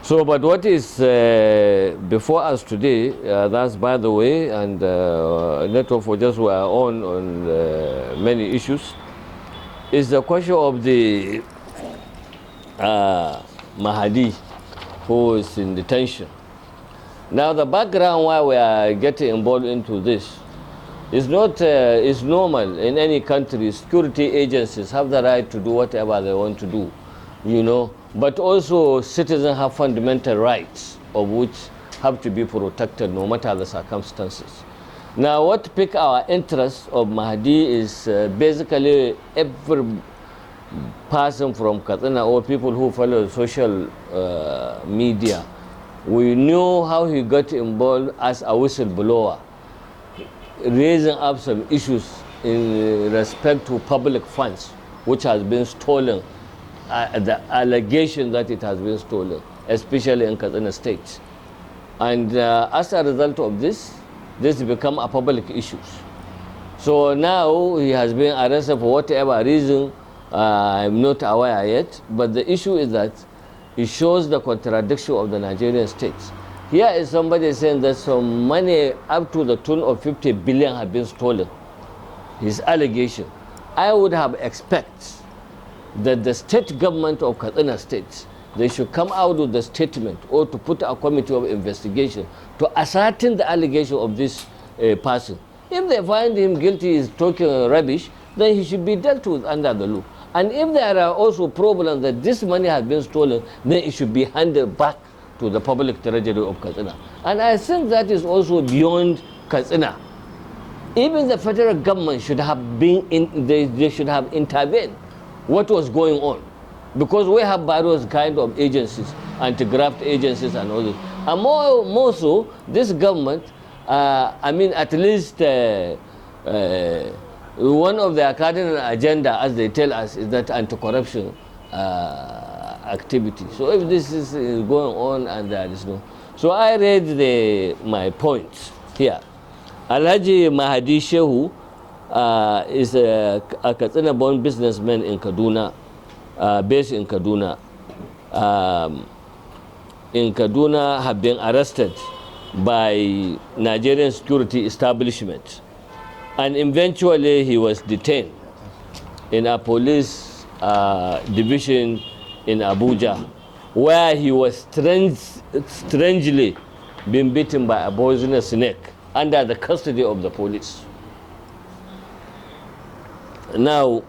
So, but what is before us today, that's by the way, and Network for Justice were on many issues, is the question of the Mahadi, who is in detention. Now, the background why we are getting involved into this is not is normal in any country. Security agencies have the right to do whatever they want to do, you know. But also, citizens have fundamental rights of which have to be protected no matter the circumstances. Now, what piques our interest of Mahdi is basically every person from Katsina or people who follow social media. We know how he got involved as a whistleblower, raising up some issues in respect to public funds, which has been stolen. The allegation that it has been stolen, especially in Katsina State. And as a result of this become a public issue. So now he has been arrested for whatever reason, I'm not aware yet, but the issue is that it shows the contradiction of the Nigerian state. Here is somebody saying that some money up to the tune of 50 billion have been stolen. His allegation. I would have expected that the state government of Katsina State, they should come out with a statement or to put a committee of investigation to ascertain the allegation of this person. If they find him guilty is talking rubbish, then he should be dealt with under the law. And if there are also problems that this money has been stolen, then it should be handed back to the public treasury of Katsina. And I think that is also beyond Katsina. Even the federal government should have been they should have intervened what was going on, because we have various kind of agencies, anti-graft agencies and all this. And more so, this government, I mean, at least one of their cardinal agenda, as they tell us, is that anti-corruption activity. So if this is going on and there is no, so I read my points here. Alhaji Mahadi Shehu is a Katsina-born businessman in Kaduna, based in Kaduna. Have been arrested by Nigerian security establishment, and eventually he was detained in a police division in Abuja, where he was strangely been bitten by a poisonous snake under the custody of the police. Now,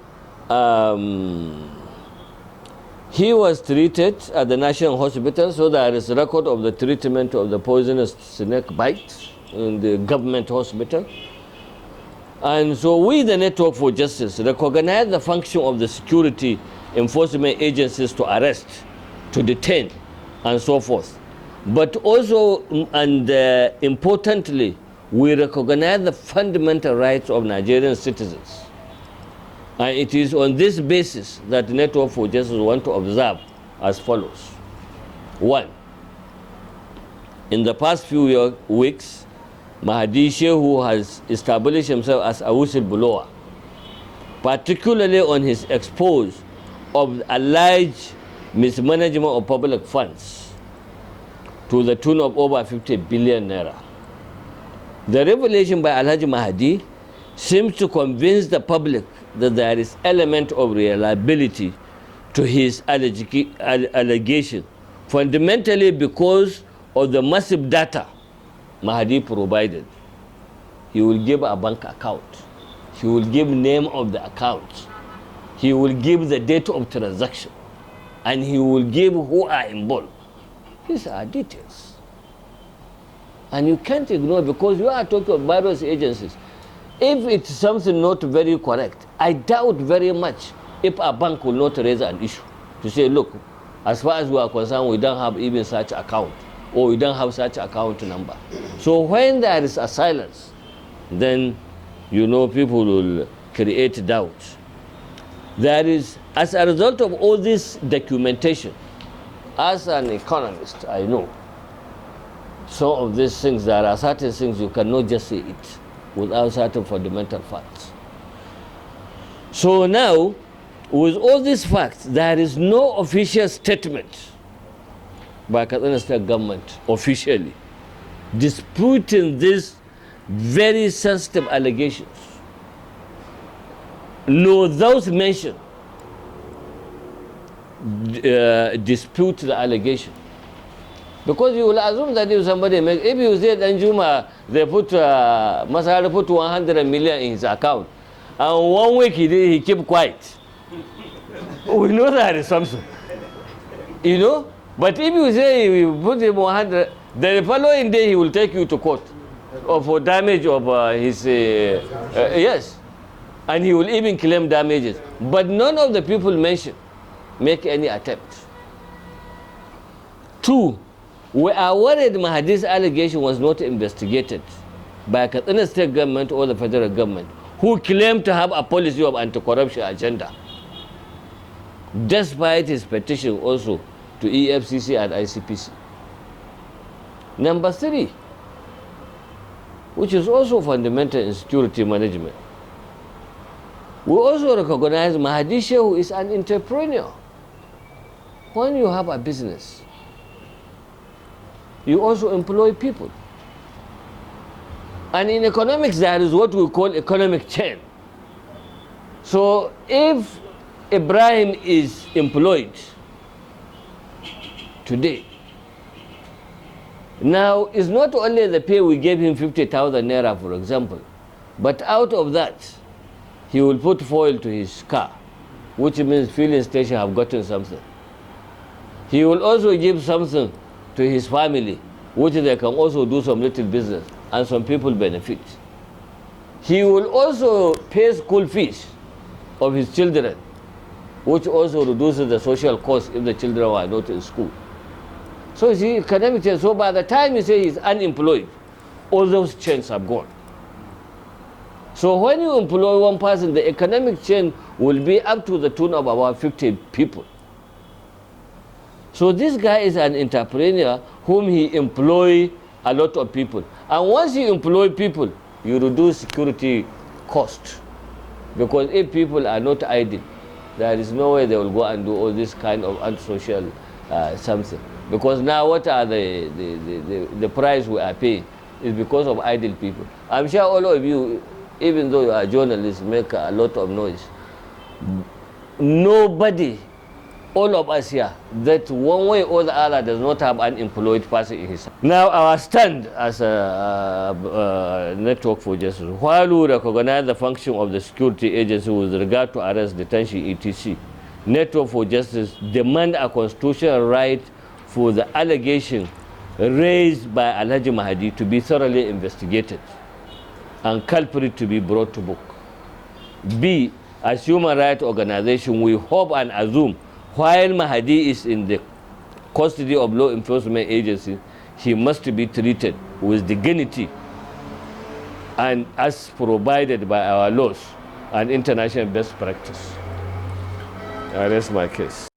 he was treated at the National Hospital, so there is a record of the treatment of the poisonous snake bite in the government hospital. And so we, the Network for Justice, recognize the function of the security enforcement agencies to arrest, to detain, and so forth. But also, and importantly, we recognize the fundamental rights of Nigerian citizens. And it is on this basis that the Network for Justice want to observe as follows. One, in the past few weeks, Mahadi Shehu has established himself as a whistleblower, particularly on his expose of alleged mismanagement of public funds to the tune of over 50 billion naira. The revelation by Alhaji Mahadi seems to convince the public that there is element of reliability to his allegation, fundamentally because of the massive data Mahadi provided. He will give a bank account. He will give name of the account. He will give the date of transaction. And he will give who are involved. These are details. And you can't ignore, because you are talking of various agencies. If it's something not very correct, I doubt very much if a bank will not raise an issue to say, look, as far as we are concerned, we don't have even such account, or we don't have such account number. So when there is a silence, then you know people will create doubt. There is, as a result of all this documentation, as an economist, I know some of these things, there are certain things you cannot just say it without certain fundamental facts. So now, with all these facts, there is no official statement by Katsina State government officially, disputing these very sensitive allegations. No, those mentioned dispute the allegation. Because you will assume that if somebody makes, if you say Danjuma, they put, Mahadi put 100 million in his account, and 1 week he kept quiet. We know that is something. You know? But if you say you put him 100, the following day he will take you to court for damage of his, yes. And he will even claim damages. But none of the people mentioned make any attempt. 2, we are worried Mahadi's allegation was not investigated by Katsina State government or the federal government, who claim to have a policy of anti-corruption agenda, despite his petition also to EFCC and ICPC. Number 3, which is also fundamental in security management, we also recognize Mahadi Shehu is an entrepreneur. When you have a business, you also employ people. And in economics, there is what we call economic chain. So if Ibrahim is employed today, now it's not only the pay we gave him 50,000 naira, for example, but out of that, he will put fuel to his car, which means filling station have gotten something. He will also give something to his family, which they can also do some little business, and some people benefit. He will also pay school fees of his children, which also reduces the social cost if the children are not in school. So you see, economic change. So by the time you say he's unemployed, all those chains have gone. So when you employ one person, the economic chain will be up to the tune of about 50 people. So this guy is an entrepreneur whom he employ a lot of people. And once you employ people, you reduce security cost. Because if people are not idle, there is no way they will go and do all this kind of antisocial something. Because now what are the price we are paying is because of idle people. I'm sure all of you, even though you are journalists, make a lot of noise. Nobody, all of us here, that one way or the other does not have an employed person in his. Now our stand as a network for justice, while we recognize the function of the security agency with regard to arrest, detention, etc., Network for Justice demand a constitutional right for the allegation raised by Alhaji Mahadi to be thoroughly investigated and culprit to be brought to book. B, as human rights organization, we hope and assume while Mahadi is in the custody of law enforcement agencies, he must be treated with dignity and as provided by our laws and international best practice. I rest my case.